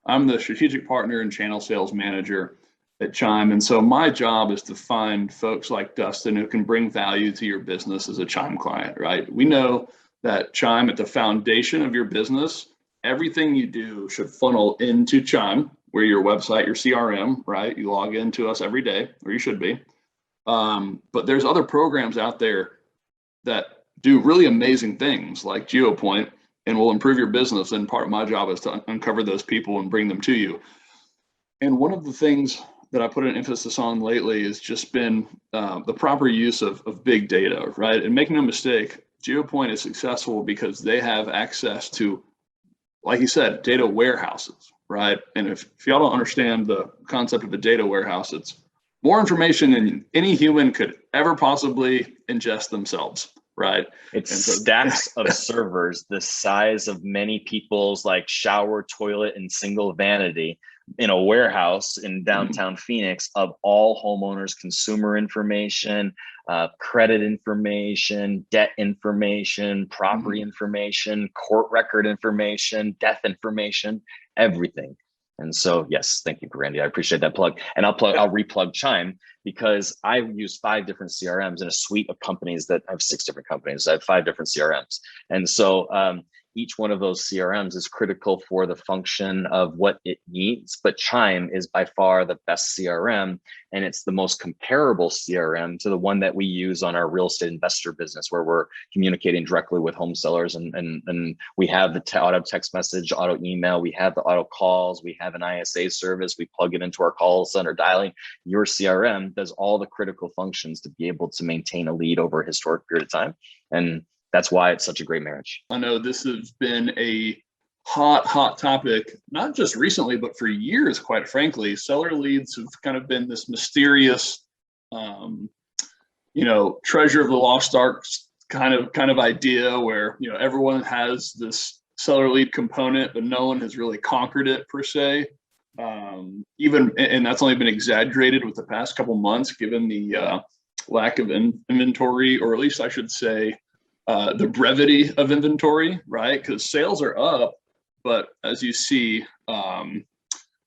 I'm the strategic partner and channel sales manager at Chime. And so my job is to find folks like Dustin who can bring value to your business as a Chime client, right? We know that Chime at the foundation of your business, everything you do should funnel into Chime, where your website, your CRM, right? You log into us every day, or you should be. But there's other programs out there that do really amazing things like Geopoint and will improve your business. And part of my job is to uncover those people and bring them to you. And one of the things that I put an emphasis on lately has just been the proper use of big data, right? And make no mistake, Geopoint is successful because they have access to, like you said, data warehouses, right? And if y'all don't understand the concept of a data warehouse, it's more information than any human could ever possibly ingest themselves, right? It's stacks of servers the size of many people's like shower, toilet, and single vanity in a warehouse in downtown Phoenix of all homeowners' consumer information, credit information, debt information, property information, court record information, death information, everything. And so, yes, thank you, Randy. I appreciate that plug. And I'll replug Chime because I use 5 different CRMs in a suite of companies that I have 6 different companies. I have 5 different CRMs. And so each one of those CRMs is critical for the function of what it needs. But Chime is by far the best CRM, and it's the most comparable CRM to the one that we use on our real estate investor business, where we're communicating directly with home sellers. And we have the auto text message, auto email, we have the auto calls, we have an ISA service, we plug it into our call center dialing. Your CRM does all the critical functions to be able to maintain a lead over a historic period of time. And that's why it's such a great marriage. I know this has been a hot topic, not just recently, but for years, quite frankly. Seller leads have kind of been this mysterious, treasure of the lost ark kind of idea where, everyone has this seller lead component, but no one has really conquered it per se. And that's only been exaggerated with the past couple months, given the lack of inventory, or at least I should say, the brevity of inventory, right? Because sales are up, but as you see,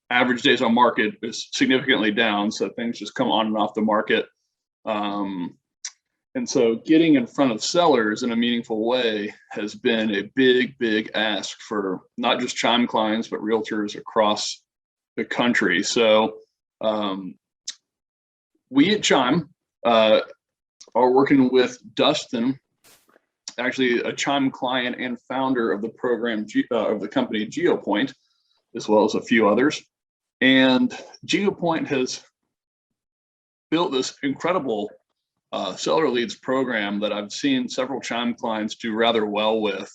average days on market is significantly down. So things just come on and off the market. And so getting in front of sellers in a meaningful way has been a big ask for not just Chime clients, but realtors across the country. So we at Chime are working with Dustin, actually a Chime client and founder of the program of the company Geopoint, as well as a few others. And Geopoint has built this incredible seller leads program that I've seen several Chime clients do rather well with.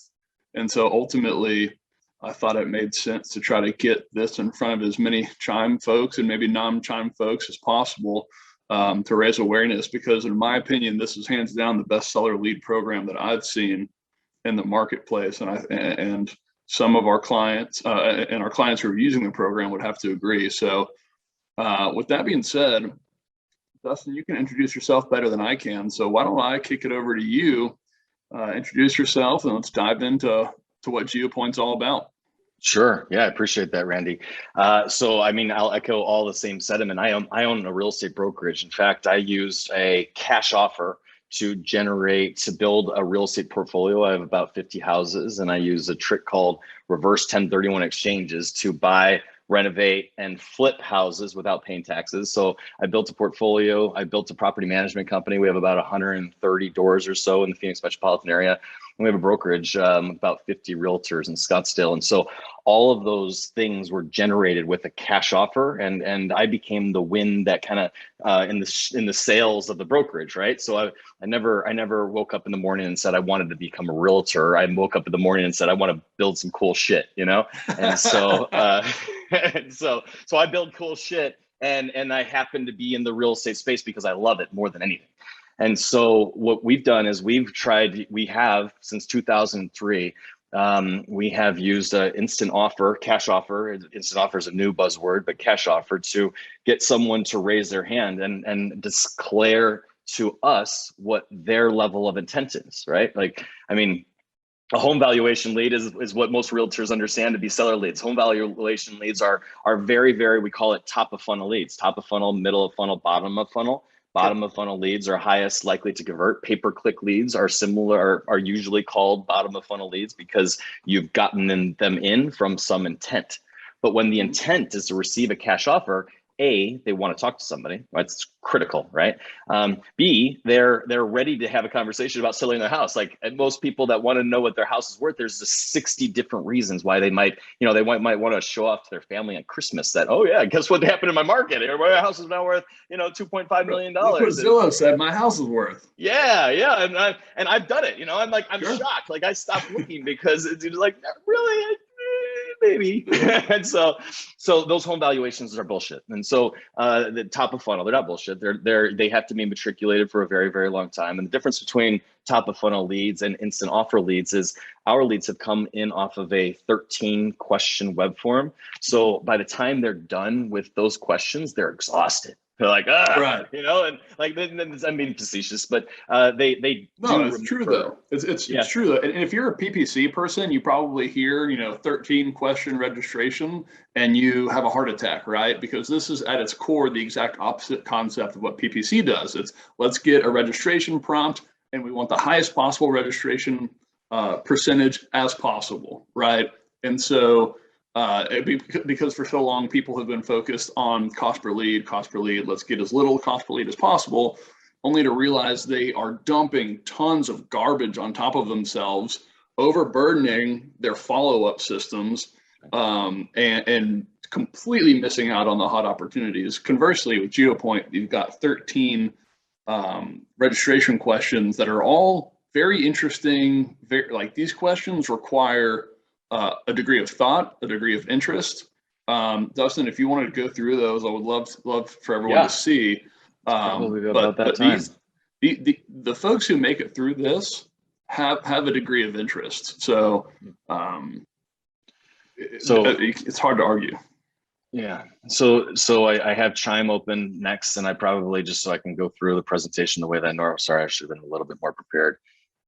And so ultimately, I thought it made sense to try to get this in front of as many Chime folks and maybe non-Chime folks as possible, to raise awareness, because in my opinion, this is hands down the best seller lead program that I've seen in the marketplace. And some of our clients and our clients who are using the program would have to agree. So with that being said, Dustin, you can introduce yourself better than I can. So why don't I kick it over to you, introduce yourself, and let's dive into what Geopoint's all about. Sure. Yeah, I appreciate that, Randy. So, I mean, I'll echo all the same sentiment. I own a real estate brokerage. In fact, I used a cash offer to build a real estate portfolio. I have about 50 houses, and I use a trick called reverse 1031 exchanges to buy, renovate, and flip houses without paying taxes. So I built a portfolio. I built a property management company. We have about 130 doors or so in the Phoenix metropolitan area. And we have a brokerage, about 50 realtors in Scottsdale. And so all of those things were generated with a cash offer, and I became the win that kind of in the sales of the brokerage, right? So I never woke up in the morning and said I wanted to become a realtor. I woke up in the morning and said I want to build some cool shit, And so so I build cool shit, and I happen to be in the real estate space because I love it more than anything. And so what we've done is we have since 2003. We have used an instant offer, cash offer. Instant offer is a new buzzword, but cash offer to get someone to raise their hand and declare to us what their level of intent is, right? Like, I mean, A home valuation lead is what most realtors understand to be seller leads. Home valuation leads are very, we call it top of funnel leads, top of funnel, middle of funnel, bottom of funnel. Bottom of funnel leads are highest likely to convert. Pay-per-click leads are similar, are usually called bottom of funnel leads because you've gotten them in from some intent. But when the intent is to receive a cash offer, A, they want to talk to somebody. That's critical, right? B, they're ready to have a conversation about selling their house. Like, and most people that want to know what their house is worth, there's just 60 different reasons why they might, they might want to show off to their family on Christmas that, oh yeah, guess what happened in my market? My house is now worth, $2.5 million. Look what Zillow said my house is worth. Yeah, and I've done it. I'm sure. Shocked. Like, I stopped looking because it's like, really, maybe. And so those home valuations are bullshit. And so the top of funnel, they're not bullshit. They have to be matriculated for a very, very long time. And the difference between top of funnel leads and instant offer leads is our leads have come in off of a 13 question web form. So by the time they're done with those questions, they're exhausted. They're like, right, and like, I'm being facetious, but they no, it's true though. It's true though. And if you're a PPC person, you probably hear 13 question registration and you have a heart attack, right? Because this is at its core the exact opposite concept of what PPC does. It's let's get a registration prompt and we want the highest possible registration percentage as possible, right? And so because for so long people have been focused on cost per lead, let's get as little cost per lead as possible, only to realize they are dumping tons of garbage on top of themselves, overburdening their follow-up systems, and completely missing out on the hot opportunities. Conversely, with Geopoint, you've got 13 registration questions that are all very interesting. These questions require a degree of thought, a degree of interest. Dustin, if you wanted to go through those, I would love for everyone to see. But the folks who make it through this have a degree of interest. So it's hard to argue. Yeah. So I have Chime open next, and I probably, just so I can go through the presentation the way that I normally. Sorry, I should have been a little bit more prepared.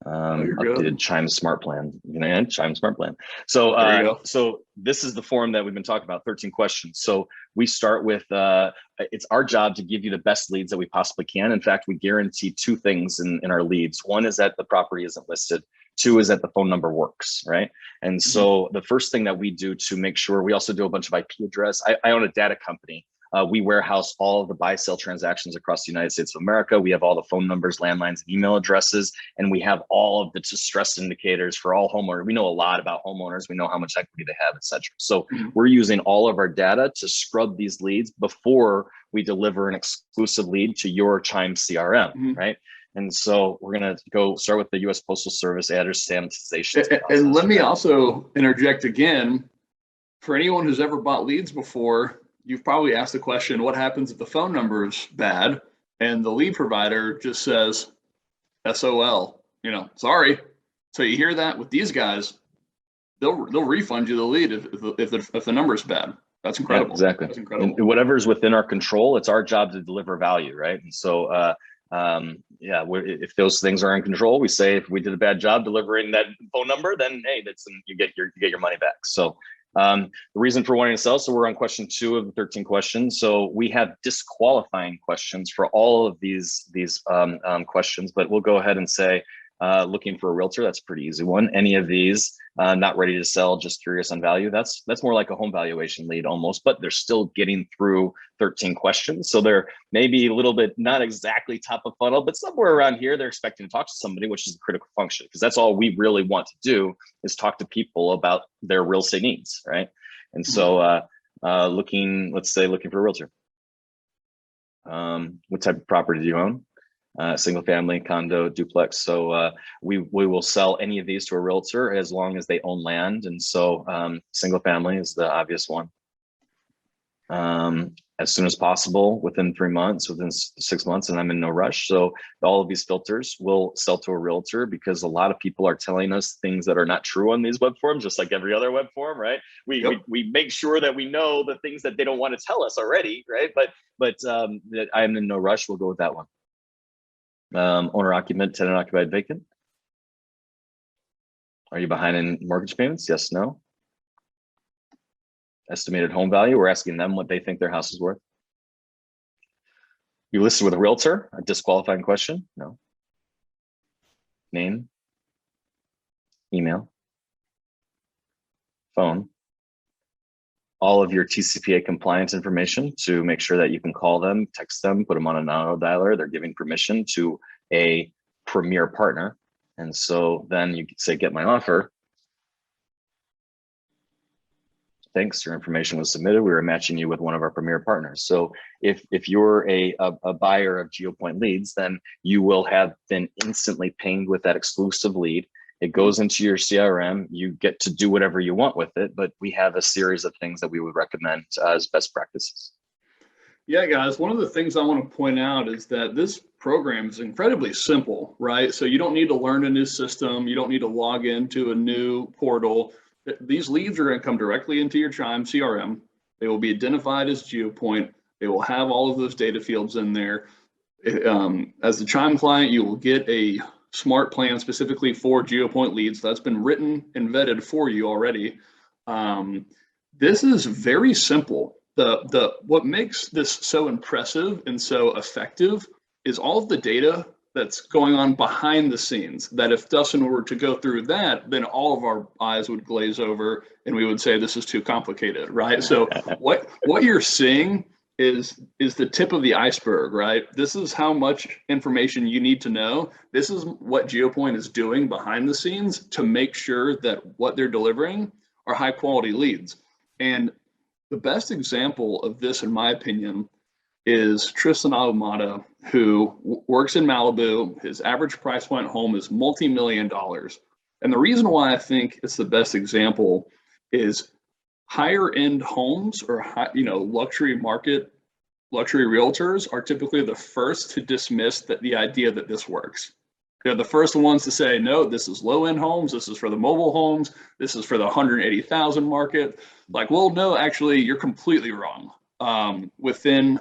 Updated Chime Smart Plan, and Chime Smart Plan. So so this is the form that we've been talking about, 13 questions. So we start with it's our job to give you the best leads that we possibly can. In fact, we guarantee two things in our leads. One is that the property isn't listed. Two is that the phone number works, right? And so the first thing that we do to make sure, we also do a bunch of IP address. I own a data company. We warehouse all of the buy-sell transactions across the United States of America. We have all the phone numbers, landlines, and email addresses, and we have all of the distress indicators for all homeowners. We know a lot about homeowners. We know how much equity they have, et cetera. So we're using all of our data to scrub these leads before we deliver an exclusive lead to your Chime CRM, right? And so we're going to go start with the U.S. Postal Service address sanitization. And let me also interject again, for anyone who's ever bought leads before, you've probably asked the question, what happens if the phone number is bad and the lead provider just says, SOL, sorry. So you hear that with these guys, they'll refund you the lead if the number is bad. That's incredible. Yeah, exactly. That's incredible. And whatever's within our control, it's our job to deliver value, right? And so, if those things are in control, we say if we did a bad job delivering that phone number, then hey, you get your money back. So the reason for wanting to sell, so we're on question 2 of the 13 questions. So we have disqualifying questions for all of these questions, but we'll go ahead and say, looking for a realtor, that's a pretty easy one. Any of these, not ready to sell, just curious on value, that's more like a home valuation lead almost, but they're still getting through 13 questions. So they're maybe a little bit, not exactly top of funnel, but somewhere around here, they're expecting to talk to somebody, which is a critical function, because that's all we really want to do is talk to people about their real estate needs, right? And so let's say looking for a realtor. What type of property do you own? Single family, condo, duplex. So we will sell any of these to a realtor as long as they own land. And so single family is the obvious one. As soon as possible, within 3 months, within 6 months, and I'm in no rush. So all of these filters will sell to a realtor because a lot of people are telling us things that are not true on these web forms, just like every other web form, right? We make sure that we know the things that they don't want to tell us already, right? But that I'm in no rush, we'll go with that one. Owner occupant, tenant occupied, vacant. Are you behind in mortgage payments? Yes, no. Estimated home value, we're asking them what they think their house is worth. You listed with a realtor, a disqualifying question? No. Name, email, phone, all of your TCPA compliance information to make sure that you can call them, text them, put them on an auto dialer. They're giving permission to a premier partner. And so then you could say, get my offer. Thanks, your information was submitted. We were matching you with one of our premier partners. So if you're a buyer of Geopoint leads, then you will have been instantly pinged with that exclusive lead. It goes into your CRM. You get to do whatever you want with it, but we have a series of things that we would recommend as best practices. Yeah, guys, one of the things I want to point out is that this program is incredibly simple, right? So you don't need to learn a new system. You don't need to log into a new portal. These leads are going to come directly into your Chime CRM. They will be identified as Geopoint. They will have all of those data fields in there. As the Chime client, you will get a smart plan specifically for Geopoint leads that's been written and vetted for you already. This is very simple. What makes this so impressive and so effective is all of the data that's going on behind the scenes, that if Dustin were to go through that, then all of our eyes would glaze over and we would say this is too complicated, right? So what you're seeing is the tip of the iceberg, right? This is how much information you need to know. This is what Geopoint is doing behind the scenes to make sure that what they're delivering are high quality leads. And the best example of this, in my opinion, is Tristan Ahumada, who works in Malibu. His average price point home is multi-million dollars. And the reason why I think it's the best example is higher end homes or luxury realtors are typically the first to dismiss the idea that this works. They're the first ones to say, no, this is low end homes. This is for the mobile homes. This is for the 180,000 market. Like, well, no, actually, you're completely wrong. Within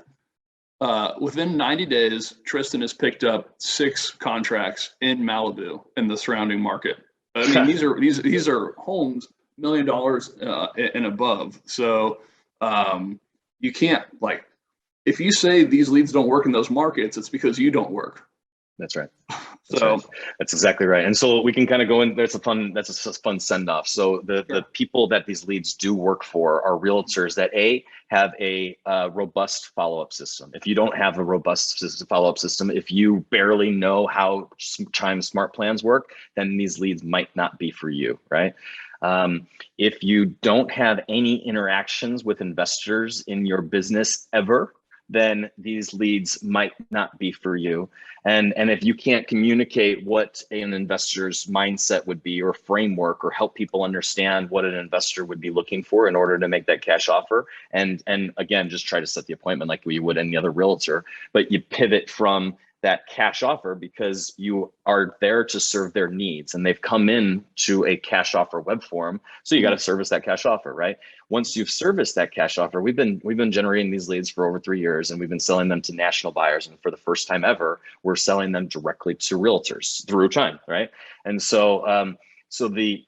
90 days, Tristan has picked up 6 contracts in Malibu and the surrounding market. I mean, these are homes $1 million and above. So you can't, like, if you say these leads don't work in those markets, it's because you don't work. That's right. That's exactly right. And so we can kind of go in. That's a fun send off. So the people that these leads do work for are realtors that have a robust follow-up system. If you don't have a robust follow-up system, if you barely know how Chime Smart Plans work, then these leads might not be for you, right? If you don't have any interactions with investors in your business ever, then these leads might not be for you. And if you can't communicate what an investor's mindset would be or framework, or help people understand what an investor would be looking for in order to make that cash offer, and again, just try to set the appointment like you would any other realtor, but you pivot from that cash offer because you are there to serve their needs and they've come in to a cash offer web form. So you got to service that cash offer, right? Once you've serviced that cash offer, we've been generating these leads for over 3 years and we've been selling them to national buyers. And for the first time ever, we're selling them directly to realtors through Chime, right? And so, the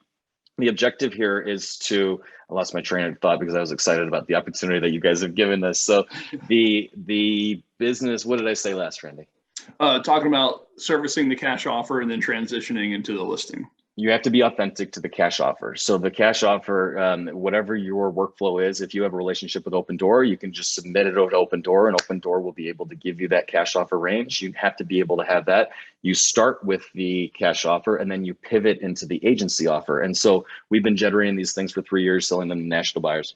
objective here is to, I lost my train of thought because I was excited about the opportunity that you guys have given us. So the business, what did I say last, Randy? Talking about servicing the cash offer and then transitioning into the listing. You have to be authentic to the cash offer. So the cash offer, whatever your workflow is, if you have a relationship with Opendoor, you can just submit it over to Opendoor and Opendoor will be able to give you that cash offer range. You have to be able to have that. You start with the cash offer and then you pivot into the agency offer. And so we've been generating these things for 3 years, selling them to national buyers.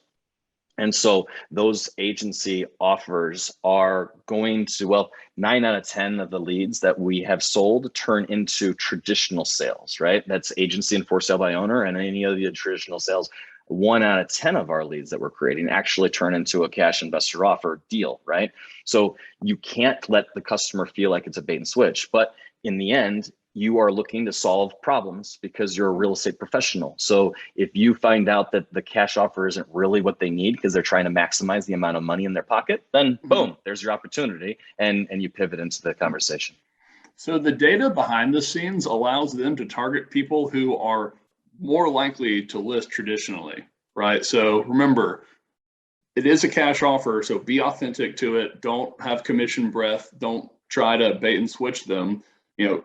And so those agency offers are going to, well, 9 out of 10 of the leads that we have sold turn into traditional sales, right? That's agency and for sale by owner, and any of the traditional sales. 1 out of 10 of our leads that we're creating actually turn into a cash investor offer deal, right? So you can't let the customer feel like it's a bait and switch, but in the end, you are looking to solve problems because you're a real estate professional. So if you find out that the cash offer isn't really what they need because they're trying to maximize the amount of money in their pocket, then boom, there's your opportunity, and you pivot into the conversation. So the data behind the scenes allows them to target people who are more likely to list traditionally, right? So remember, it is a cash offer, so be authentic to it. Don't have commission breath. Don't try to bait and switch them.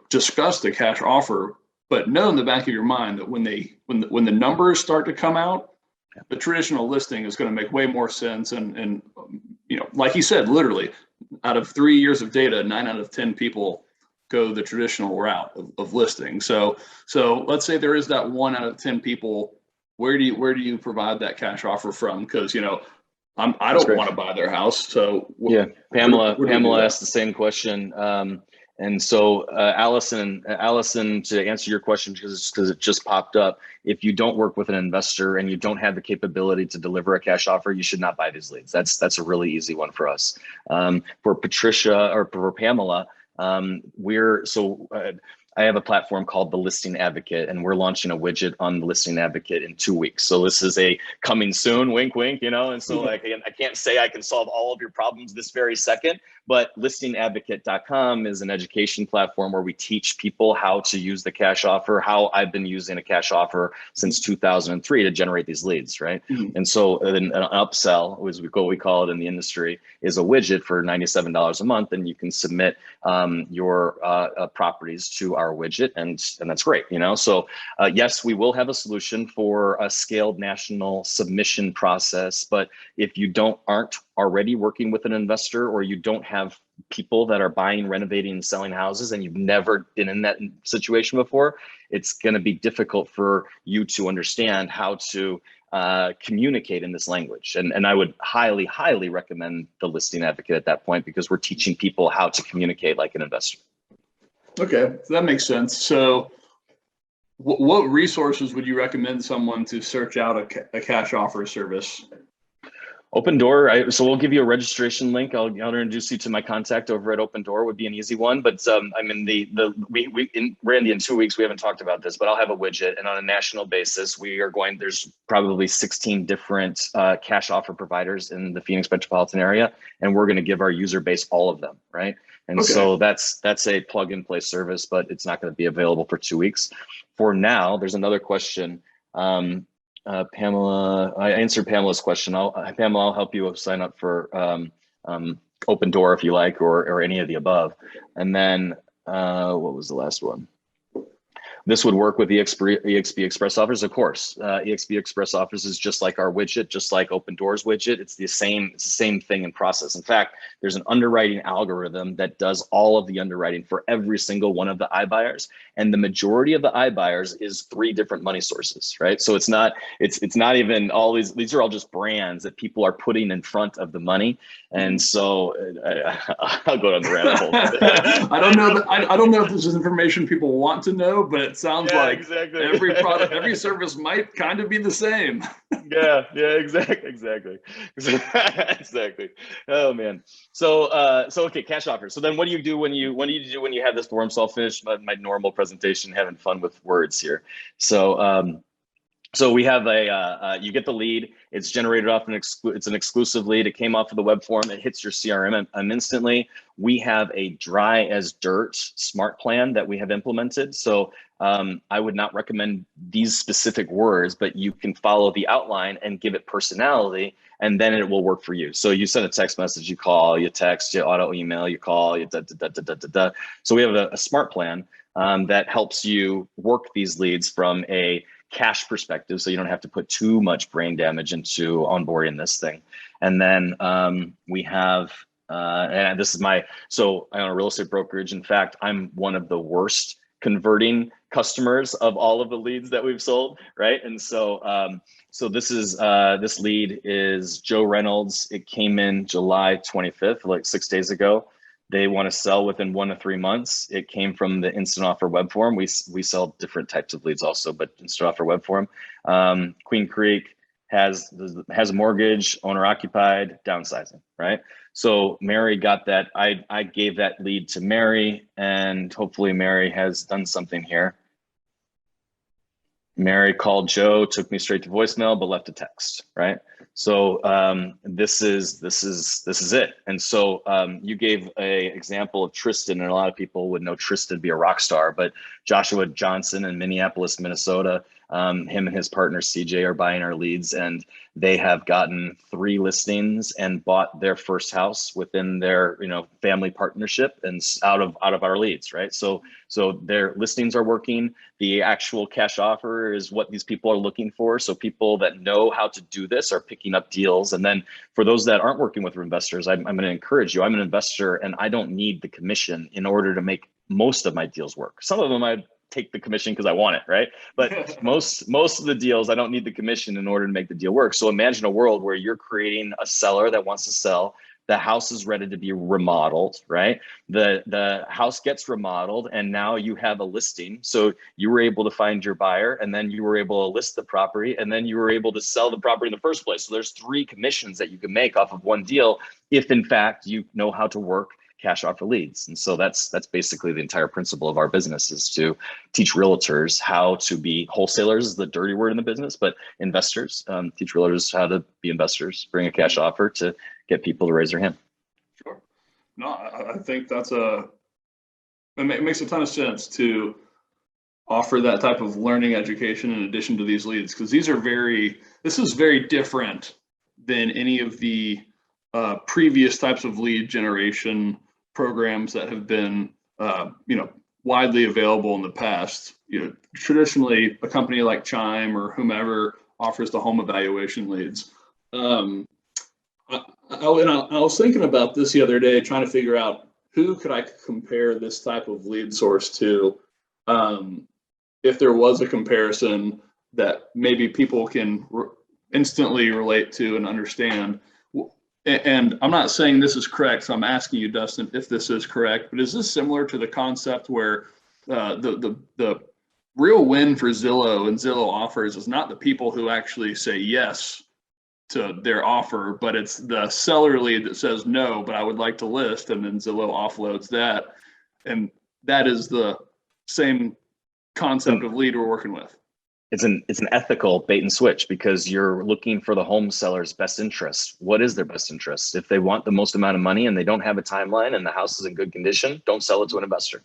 Discuss the cash offer, but know in the back of your mind that when the numbers start to come out, the traditional listing is going to make way more sense. And like you said, literally, out of 3 years of data, 9 out of 10 people go the traditional route of listing. So let's say there is that 1 out of 10 people. Where do you provide that cash offer from? Because I don't want to buy their house. So yeah, Pamela asked the same question. And so Allison, to answer your question, because it just popped up, if you don't work with an investor and you don't have the capability to deliver a cash offer, you should not buy these leads. That's a really easy one for us. For Patricia or for Pamela, I have a platform called the Listing Advocate, and we're launching a widget on the Listing Advocate in 2 weeks. So this is a coming soon, wink, wink, and so I can't say I can solve all of your problems this very second, but listingadvocate.com is an education platform where we teach people how to use the cash offer, how I've been using a cash offer since 2003 to generate these leads, right? Mm-hmm. And so an upsell, as we call it in the industry, is a widget for $97 a month, and you can submit your properties to our widget, and that's great. So yes, we will have a solution for a scaled national submission process, but if you aren't already working with an investor, or you don't have people that are buying, renovating, and selling houses, and you've never been in that situation before, it's going to be difficult for you to understand how to communicate in this language. And I would highly, highly recommend the Listing Advocate at that point, because we're teaching people how to communicate like an investor. Okay, so that makes sense. So what resources would you recommend someone to search out a cash offer service? Opendoor. So we'll give you a registration link. I'll introduce you to my contact over at Opendoor. Would be an easy one. But Randy, in 2 weeks, we haven't talked about this, but I'll have a widget, and on a national basis, there's probably 16 different cash offer providers in the Phoenix metropolitan area, and we're going to give our user base all of them, right? And so that's a plug and play service, but it's not going to be available for 2 weeks. For now, there's another question. Pamela, I answered Pamela's question. Pamela, I'll help you sign up for Opendoor if you like, or any of the above. And then what was the last one? This would work with EXP Express offers, of course. EXP Express offers is just like our widget, just like Opendoor's widget. It's the same thing in process. In fact, there's an underwriting algorithm that does all of the underwriting for every single one of the iBuyers, and the majority of the iBuyers is 3 different money sources, right? So it's not even all these are all just brands that people are putting in front of the money. And so I'll go down the rabbit hole. I don't know if this is information people want to know, but it sounds like exactly. Every product, every service might kind of be the same. Yeah, exactly. Oh man. So okay, cash offer. So then what do you do when you have this form? So I'll finish my normal presentation, having fun with words here. So we have you get the lead. It's generated off it's an exclusive lead. It came off of the web form. It hits your CRM instantly. We have a dry as dirt smart plan that we have implemented. So I would not recommend these specific words, but you can follow the outline and give it personality, and then it will work for you. So you send a text message, you call, you text, you auto email, you call, you da da da da da da. So we have a smart plan that helps you work these leads from a cash perspective, so you don't have to put too much brain damage into onboarding this thing. And then we have, and this is I own a real estate brokerage. In fact, I'm one of the worst converting customers of all of the leads that we've sold, right? And so this lead is Joe Reynolds. It came in July 25th, like 6 days ago. They want to sell within 1 to 3 months. It came from the instant offer web form. We sell different types of leads also, but instant offer web form. Queen Creek has a mortgage, owner occupied, downsizing, right? So Mary got that. I gave that lead to Mary, and hopefully Mary has done something here. Mary called Joe, took me straight to voicemail, but left a text, right? So this is it. And so you gave a example of Tristan, and a lot of people would know Tristan to be a rock star, but Joshua Johnson in Minneapolis, Minnesota, Him and his partner CJ are buying our leads, and they have gotten 3 listings and bought their first house within their family partnership, and out of our leads, right? So their listings are working. The actual cash offer is what these people are looking for. So people that know how to do this are picking up deals. And then for those that aren't working with investors, I'm going to encourage you. I'm an investor, and I don't need the commission in order to make most of my deals work. Some of them I take the commission because I want it, right? But most of the deals, I don't need the commission in order to make the deal work. So imagine a world where you're creating a seller that wants to sell. The house is ready to be remodeled, right? The house gets remodeled, and now you have a listing. So you were able to find your buyer, and then you were able to list the property, and then you were able to sell the property in the first place. So there's 3 commissions that you can make off of one deal if in fact you know how to work cash offer leads. And so that's basically the entire principle of our business, is to teach realtors how to be wholesalers, is the dirty word in the business, but investors, teach realtors how to be investors, bring a cash offer to get people to raise their hand. Sure. No, I think it makes a ton of sense to offer that type of learning education in addition to these leads, because this is very different than any of the previous types of lead generation programs that have been widely available in the past. Traditionally a company like Chime or whomever offers the home evaluation leads. I was thinking about this the other day, trying to figure out who could I compare this type of lead source to, if there was a comparison that maybe people can instantly relate to and understand. And I'm not saying this is correct, so I'm asking you, Dustin, if this is correct, but is this similar to the concept where the real win for Zillow and Zillow offers is not the people who actually say yes to their offer, but it's the seller lead that says no, but I would like to list, and then Zillow offloads that. And that is the same concept of lead we're working with. It's an ethical bait and switch, because you're looking for the home seller's best interest. What is their best interest? If they want the most amount of money and they don't have a timeline and the house is in good condition, don't sell it to an investor.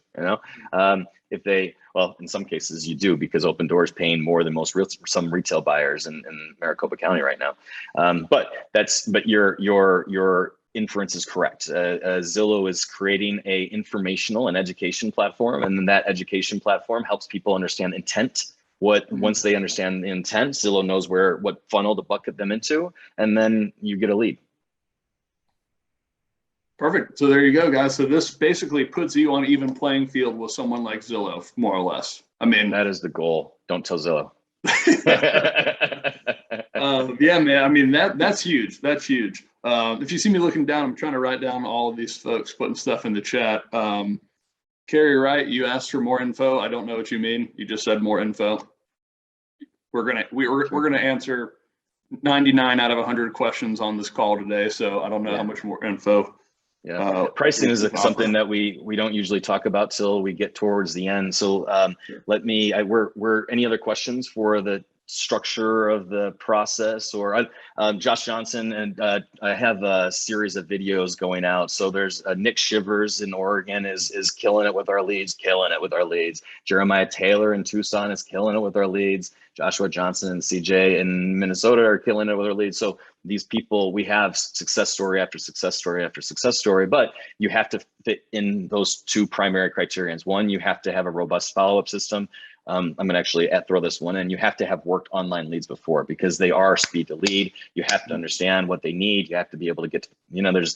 Well, in some cases you do, because Open Door is paying more than some retail buyers in Maricopa County right now. But your inference is correct. Zillow is creating a informational and education platform, and then that education platform helps people understand intent. Once they understand the intent, Zillow knows what funnel to bucket them into, and then you get a lead. Perfect. So there you go, guys. So this basically puts you on an even playing field with someone like Zillow, more or less. I mean, that is the goal. Don't tell Zillow. Yeah, man. I mean, that's huge. That's huge. If you see me looking down, I'm trying to write down all of these folks putting stuff in the chat. Carrie Wright, you asked for more info. I don't know what you mean. You just said more info. We're gonna answer 99 out of 100 questions on this call today, so I don't know how much more info. Yeah, pricing is something that we don't usually talk about till we get towards the end. So sure. Any other questions for the structure of the process? Or Josh Johnson, and I have a series of videos going out. So there's Nick Shivers in Oregon is killing it with our leads. Jeremiah Taylor in Tucson is killing it with our leads. Joshua Johnson and CJ in Minnesota are killing it with our leads. So these people, we have success story after success story after success story, but you have to fit in those 2 primary criterions. One, you have to have a robust follow-up system. I'm going to actually throw this one in. You have to have worked online leads before, because they are speed to lead. You have to understand what they need. You have to be able to get to,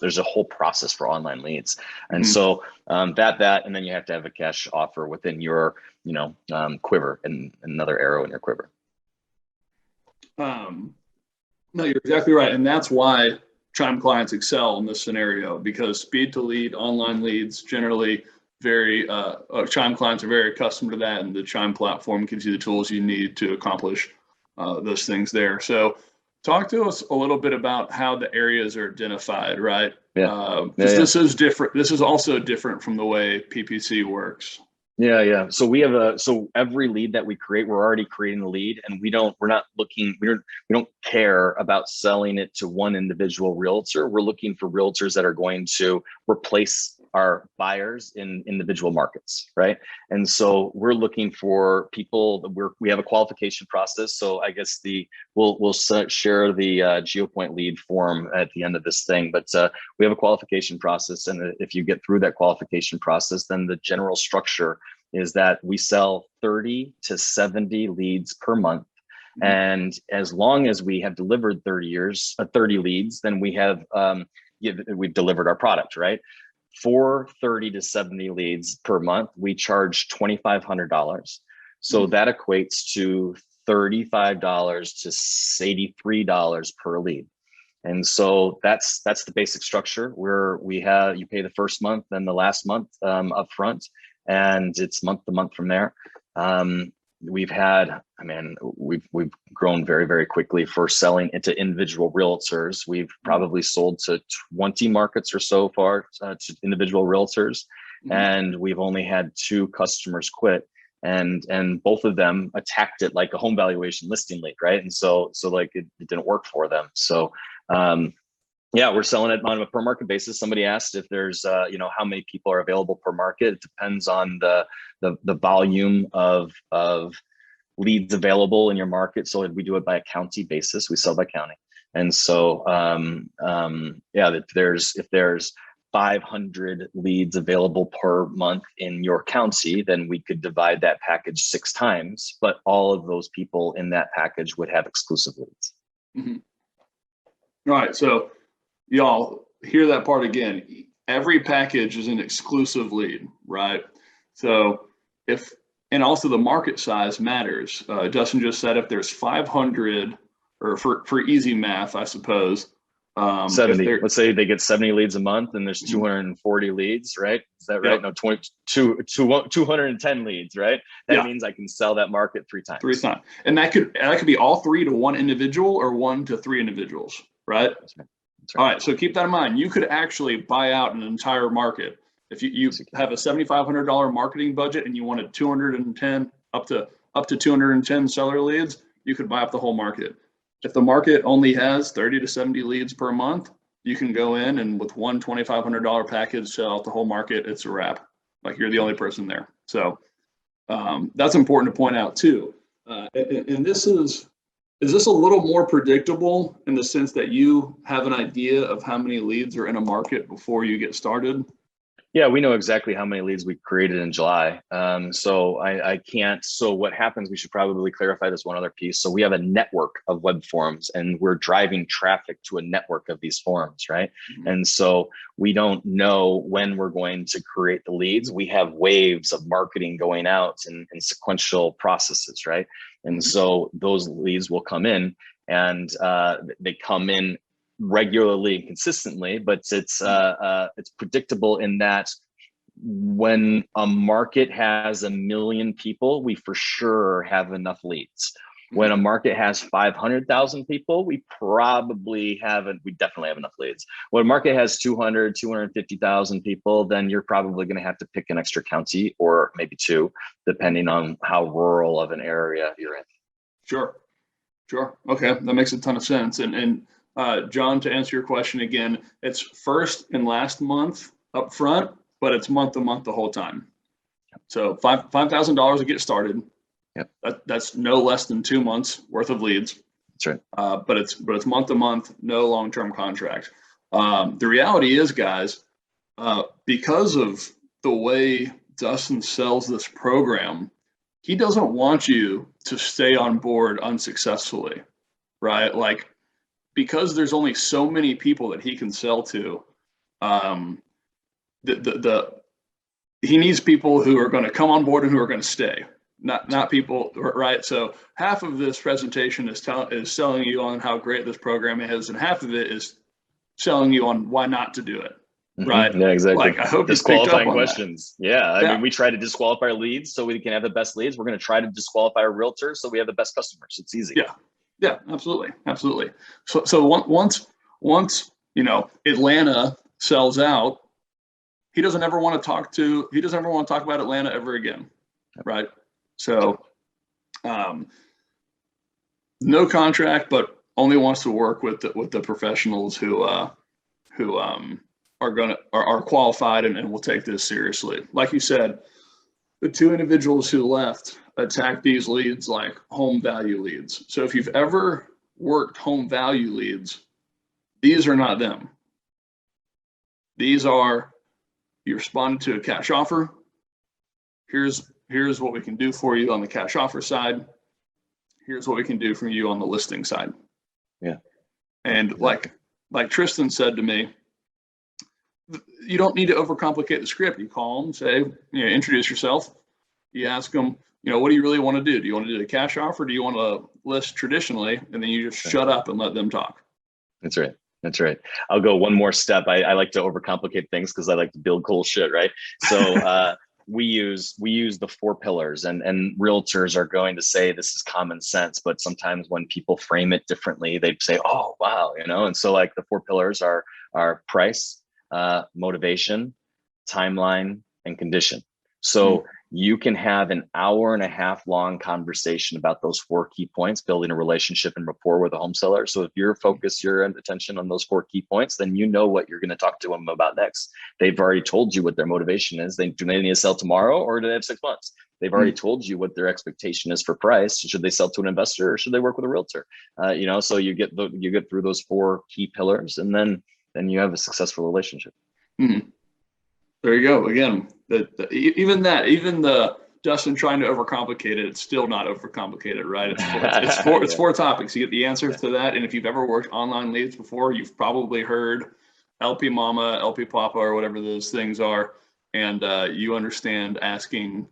there's a whole process for online leads. And so and then you have to have a cash offer within your, quiver, and another arrow in your quiver. No, you're exactly right. And that's why Chime clients excel in this scenario, because speed to lead, online leads, generally Chime clients are very accustomed to that, and the Chime platform gives you the tools you need to accomplish those things there. So talk to us a little bit about how the areas are identified, right? This is different. This is also different from the way PPC works. Yeah. So we have so every lead that we create, we're already creating the lead, and we don't care about selling it to one individual realtor. We're looking for realtors that are going to replace are buyers in individual markets, right? And so we're looking for people that we have a qualification process. So I guess we'll share the Geopoint lead form at the end of this thing, but we have a qualification process. And if you get through that qualification process, then the general structure is that we sell 30 to 70 leads per month. And as long as we have delivered 30 leads, then we've delivered our product, right? For 30 to 70 leads per month, we charge $2,500. So that equates to $35 to $83 per lead. And so that's the basic structure where you pay the first month and the last month upfront, and it's month to month from there. We've grown very, very quickly for selling into individual realtors. We've probably sold to 20 markets or so far to individual realtors. And we've only had 2 customers quit, and both of them attacked it like a home valuation listing lead, right? And so like it didn't work for them. So yeah, we're selling it on a per market basis. Somebody asked if there's, how many people are available per market. It depends on the volume of leads available in your market. So we do it by a county basis. We sell by county. And so, if there's 500 leads available per month in your county, then we could divide that package 6 times, but all of those people in that package would have exclusive leads. All right. So y'all hear that part again. Every package is an exclusive lead, right? So and also the market size matters. Justin just said if there's 500, or for easy math, I suppose. 70. Let's say they get 70 leads a month and there's 240 leads, right? Is that right? No, 210 leads, right? That means I can sell that market 3 times. 3 times. And that could be all 3 to 1 individual or 1 to 3 individuals, right? That's right. All right. So keep that in mind. You could actually buy out an entire market. If you have a $7,500 marketing budget and you wanted 210 up to 210 seller leads, you could buy up the whole market. If the market only has 30 to 70 leads per month, you can go in and with one $2,500 package, sell out the whole market. It's a wrap. Like you're the only person there. So that's important to point out too. And is this a little more predictable in the sense that you have an idea of how many leads are in a market before you get started? Yeah, we know exactly how many leads we created in July. So I can't. So what happens, we should probably clarify this one other piece. So we have a network of web forums and we're driving traffic to a network of these forums, right? And so we don't know when we're going to create the leads. We have waves of marketing going out in sequential processes, right? And so those leads will come in and they come in regularly and consistently, but it's predictable in that when a market has 1 million people, we for sure have enough leads. When a market has 500,000 people, we definitely have enough leads. When a market has 250,000 people, then you're probably going to have to pick an extra county or maybe 2, depending on how rural of an area you're in. Sure. Okay, that makes a ton of sense. And John, to answer your question again, it's first and last month up front, but it's month to month the whole time. So $5,000 to get started. Yep. That's no less than 2 months worth of leads. That's right. But it's month to month, no long-term contract. The reality is, guys, because of the way Dustin sells this program, he doesn't want you to stay on board unsuccessfully, right? Like, because there's only so many people that he can sell to, he needs people who are going to come on board and who are going to stay, not people, right? So half of this presentation is selling you on how great this program is, and half of it is selling you on why not to do it, right? Yeah, exactly. Like, I hope disqualifying questions. That. Yeah, I mean, we try to disqualify our leads so we can have the best leads. We're going to try to disqualify our realtors so we have the best customers. It's easy. Yeah, absolutely. So once Atlanta sells out, he doesn't ever want to talk about Atlanta ever again, right? So no contract, but only wants to work with the professionals who are qualified and will take this seriously. Like you said, the two individuals who left attack these leads like home value leads. So if you've ever worked home value leads, these are not them. These are, you responded to a cash offer. Here's what we can do for you on the cash offer side. Here's what we can do for you on the listing side. Yeah. And like Tristan said to me, you don't need to overcomplicate the script. You call them, say, introduce yourself. You ask them, what do you really want to do? Do you want to do a cash offer? Do you want to list traditionally? And then you just shut up and let them talk. That's right. That's right. I'll go one more step. I like to overcomplicate things because I like to build cool shit, right? So we use the 4 pillars, and realtors are going to say this is common sense, but sometimes when people frame it differently, they say, oh, wow, and so like the 4 pillars are price, motivation, timeline, and condition. So you can have an hour-and-a-half long conversation about those 4 key points, building a relationship and rapport with a home seller. So if you're focused your attention on those 4 key points, then you know what you're going to talk to them about next. They've already told you what their motivation is. Do they need to sell tomorrow, or do they have 6 months? They've already told you what their expectation is for price. Should they sell to an investor, or should they work with a realtor? So you get through those 4 key pillars, and then you have a successful relationship. Mm-hmm. There you go. Again, even the Dustin trying to overcomplicate it, it's still not overcomplicated, right? It's 4 topics. You get the answer to that. And if you've ever worked online leads before, you've probably heard LP Mama, LP Papa, or whatever those things are. And you understand asking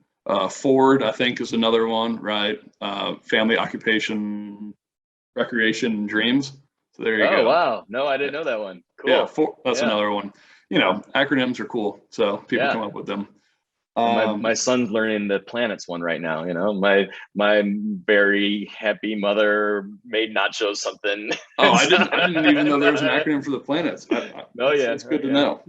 Ford, I think, is another one, right? Family, occupation, recreation, dreams. So there you go. Oh, wow. No, I didn't know that one. Cool. Yeah, that's another one. Acronyms are cool, so people come up with them. My son's learning the planets one right now. My very happy mother made nachos something. Oh, I didn't even know there was an acronym for the planets. It's good to know.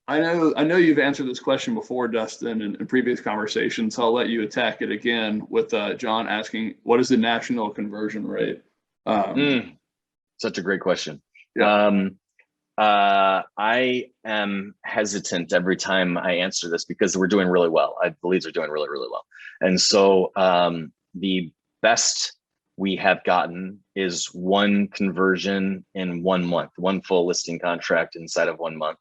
I know you've answered this question before, Dustin, in previous conversations. So I'll let you attack it again with John asking, what is the national conversion rate? Such a great question. Yeah. I am hesitant every time I answer this because we're doing really well. The leads are doing really, really well. And so the best we have gotten is 1 conversion in 1 month, 1 full listing contract inside of 1 month.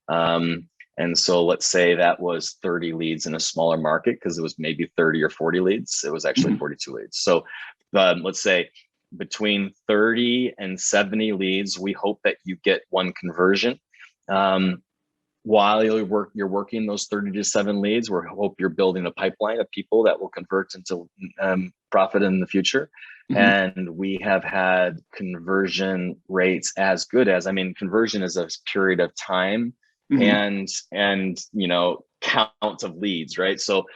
And so let's say that was 30 leads in a smaller market, because it was maybe 30 or 40 leads. It was actually 42 leads. So let's say between 30 and 70 leads, we hope that you get 1 conversion. While you're working those 30 to 7 leads, we hope you're building a pipeline of people that will convert into profit in the future. And we have had conversion rates as good as, conversion is a period of time and count of leads, right? So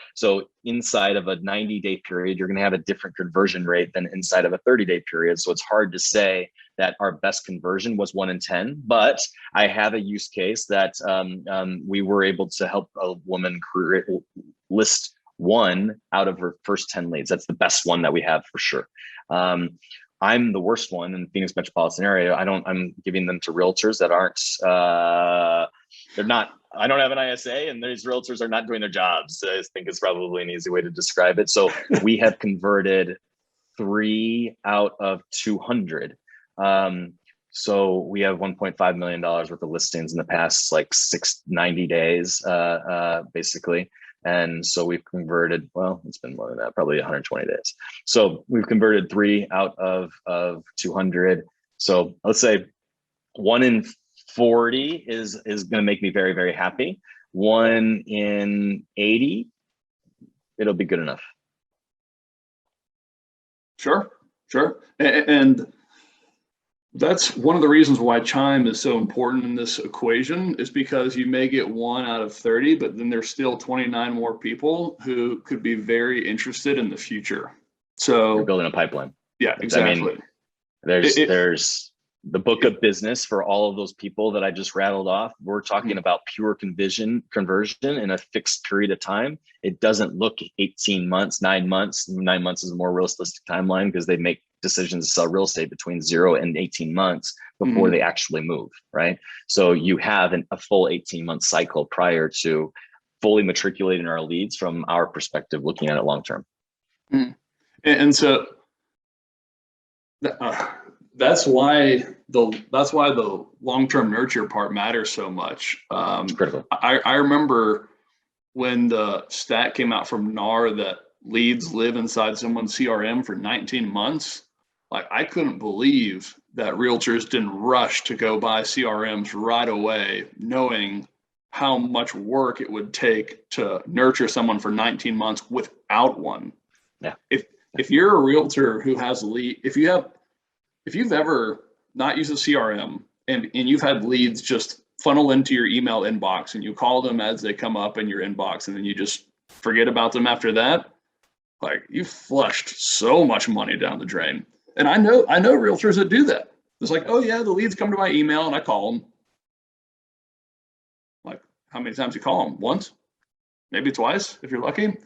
inside of a 90-day period, you're going to have a different conversion rate than inside of a 30-day period. So it's hard to say that our best conversion was 1 in 10, but I have a use case that we were able to help a woman list 1 out of her first 10 leads. That's the best one that we have for sure. I'm the worst one in Phoenix metropolitan area. I'm giving them to realtors that aren't, I don't have an ISA, and these realtors are not doing their jobs. I think it's probably an easy way to describe it. So we have converted 3 out of 200. So we have $1.5 million worth of listings in the past 90 days, basically. And so we've converted, it's been more than that, probably 120 days. So we've converted 3 out of 200. So let's say 1 in 40 is going to make me very, very happy. 1 in 80, it'll be good enough. Sure. And that's one of the reasons why Chime is so important in this equation, is because you may get 1 out of 30, but then there's still 29 more people who could be very interested in the future. So you're building a pipeline. Yeah, exactly. There's the book of business for all of those people that I just rattled off. We're talking about pure conversion in a fixed period of time. It doesn't look 18 months, 9 months. 9 months is a more realistic timeline because they make decisions to sell real estate between 0 and 18 months before they actually move, right? So you have a full 18-month cycle prior to fully matriculating our leads from our perspective, looking at it long-term. And so that's why the long-term nurture part matters so much. It's critical. I remember when the stat came out from NAR that leads live inside someone's CRM for 19 months. Like, I couldn't believe that realtors didn't rush to go buy CRMs right away, knowing how much work it would take to nurture someone for 19 months without one. Yeah. If you're a realtor who has if you've ever not used a CRM and you've had leads just funnel into your email inbox and you call them as they come up in your inbox and then you just forget about them after that, like, you flushed so much money down the drain. And I know realtors that do that. It's like, oh yeah, the leads come to my email and I call them. Like, how many times you call them? Once, maybe twice if you're lucky.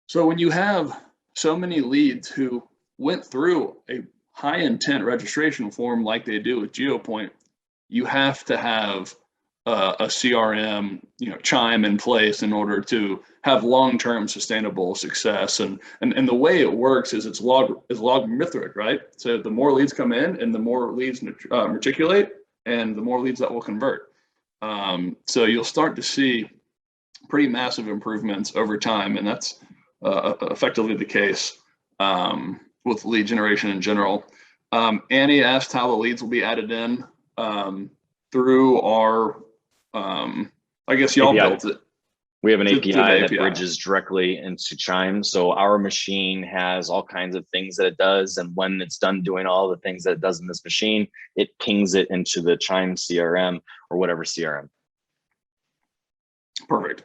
So when you have so many leads who went through a high intent registration form like they do with Geopoint, you have to have a CRM, Chime in place in order to have long-term sustainable success. And the way it works is it's logarithmic, right? So the more leads come in and the more leads matriculate and the more leads that will convert. So you'll start to see pretty massive improvements over time. And that's effectively the case with lead generation in general. Annie asked how the leads will be added in through our, I guess y'all API. built it. We have an API that bridges directly into Chime. So our machine has all kinds of things that it does. And when it's done doing all the things that it does in this machine, it pings it into the Chime CRM or whatever CRM. Perfect.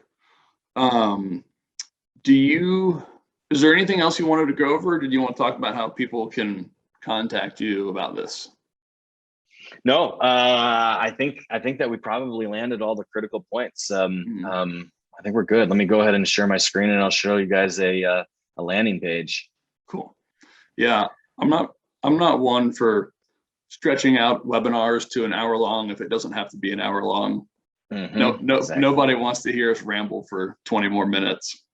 Is there anything else you wanted to go over? Or did you want to talk about how people can contact you about this? No, I think that we probably landed all the critical points. I think we're good. Let me go ahead and share my screen and I'll show you guys a landing page. Cool. Yeah, I'm not one for stretching out webinars to an hour long if it doesn't have to be an hour long. Exactly. Nobody wants to hear us ramble for 20 more minutes.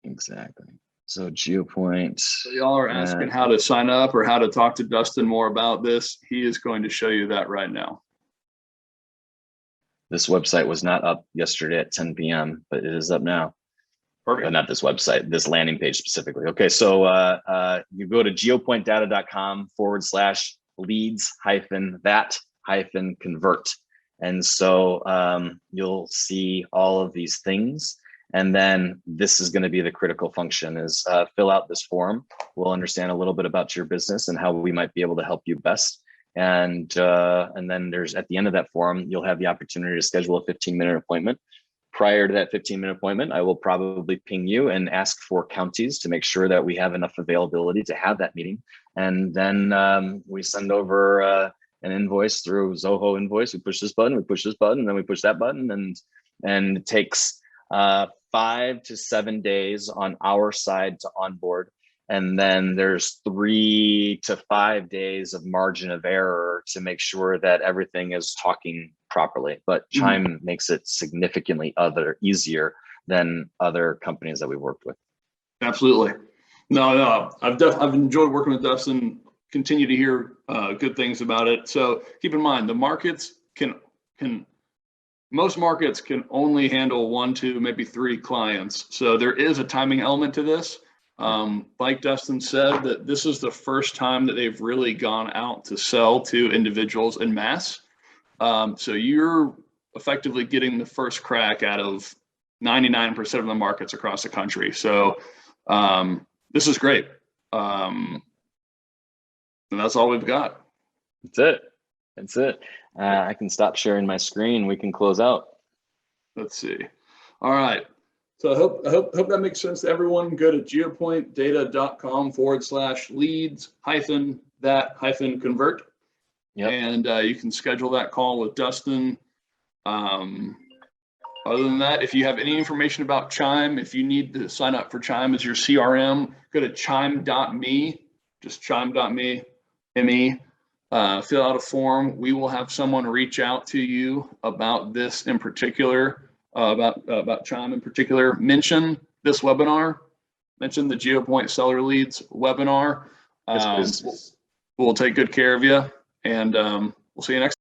Exactly. So Geopoint. So y'all are asking how to sign up or how to talk to Dustin more about this. He is going to show you that right now. This website was not up yesterday at 10 p.m., but it is up now. Perfect. Not this website, this landing page specifically. Okay, so you go to geopointdata.com/leads-that-convert. And so you'll see all of these things. And then this is going to be the critical function is fill out this form. We'll understand a little bit about your business and how we might be able to help you best. And then there's at the end of that form, you'll have the opportunity to schedule a 15-minute appointment. Prior to that 15-minute appointment, I will probably ping you and ask for counties to make sure that we have enough availability to have that meeting. And then we send over an invoice through Zoho Invoice. We push this button, and then we push that button, and it takes 5 to 7 days on our side to onboard. And then there's 3 to 5 days of margin of error to make sure that everything is talking properly. But Chime makes it significantly easier than other companies that we've worked with. Absolutely. No, I've enjoyed working with Dustin. Continue to hear good things about it. So keep in mind, the markets most markets can only handle 1, 2, maybe 3 clients. So there is a timing element to this. Like Dustin said, that this is the first time that they've really gone out to sell to individuals en masse. So you're effectively getting the first crack out of 99% of the markets across the country. So this is great. And that's all we've got. That's it. I can stop sharing my screen. We can close out. Let's see. All right. So I hope that makes sense to everyone. Go to geopointdata.com/leads-that-convert. Yep. And you can schedule that call with Dustin. Other than that, if you have any information about Chime, if you need to sign up for Chime as your CRM, go to chime.me just chime.me, fill out a form. We will have someone reach out to you about this in particular, about Chime in particular. Mention this webinar, mention the Geopoint Seller Leads webinar. Yes, please. We'll take good care of you, and we'll see you next time.